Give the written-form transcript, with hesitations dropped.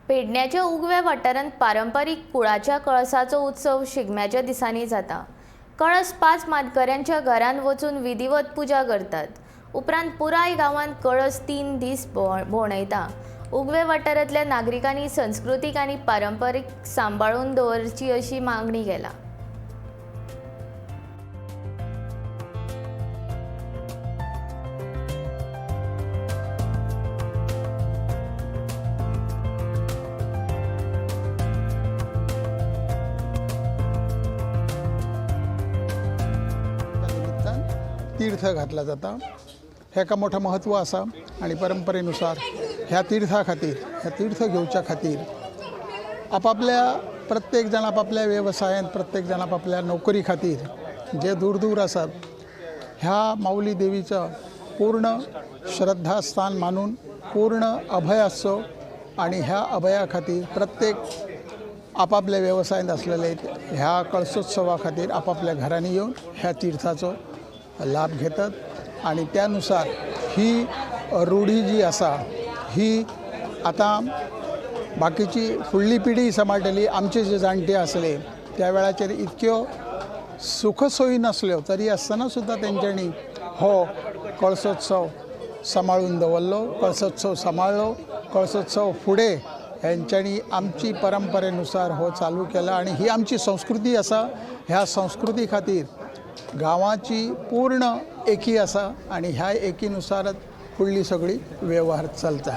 पेडण्याच्या उगव्या वाठारांत पारंपारीक कुळाच्या कळसाचो उत्सव शिगम्याच्या दिसांनी जाता। कळस 5 मानकऱ्यांच्या घरांत वचून विधिवत पूजा करतात। उपरांत पुराय गांवांत कळस 3 दीस भोंवडायता। उगवे वाठारांतल्या नागरिकांनी संस्कृतीक आनी पारंपारीक सांबाळून दवरची अशी मागणी केला। तीर्थ घातला जाता। हेका मोठं महत्त्व आसा आणि परंपरेनुसार ह्या तीर्था खातीर ह्या तीर्थ घेवच्या खातीर आपापल्या प्रत्येक जण आपापल्या व्यवसायात प्रत्येक जण आपापल्या नोकरी खातीर जे दूर दूर आसात ह्या माऊली देवीचं पूर्ण श्रद्धास्थान मानून पूर्ण अभय असो आणि ह्या अभया खातीर प्रत्येक आपापल्या व्यवसायात असलेले ह्या कळसोत्सवा खातीर आपापल्या घरांनी येऊन ह्या तीर्थाचो लाभ घेतात आणि त्यानुसार ही रूढी जी आसा ही आता बाकीची फुडली पिढी सांबाळटली। आमचे जे जाणटे असले त्या वेळाचेर इतक्यो सुखसोयी नसल्यो तरी आसतना सुद्धा तेंच्यांनी हो कळसोत्सव सांबाळून दवरलो, कळसोत्सव सांबाळलो, कळसोत्सव फुडें हेंच्यांनी आमची परंपरेनुसार हो चालू केला आणि ही आमची संस्कृती आसा। ह्या संस्कृती खातीर गांवाची पूर्ण एकी आसा आणि ह्या एकीनुसारच फुडली सगळी व्यवहार चलता।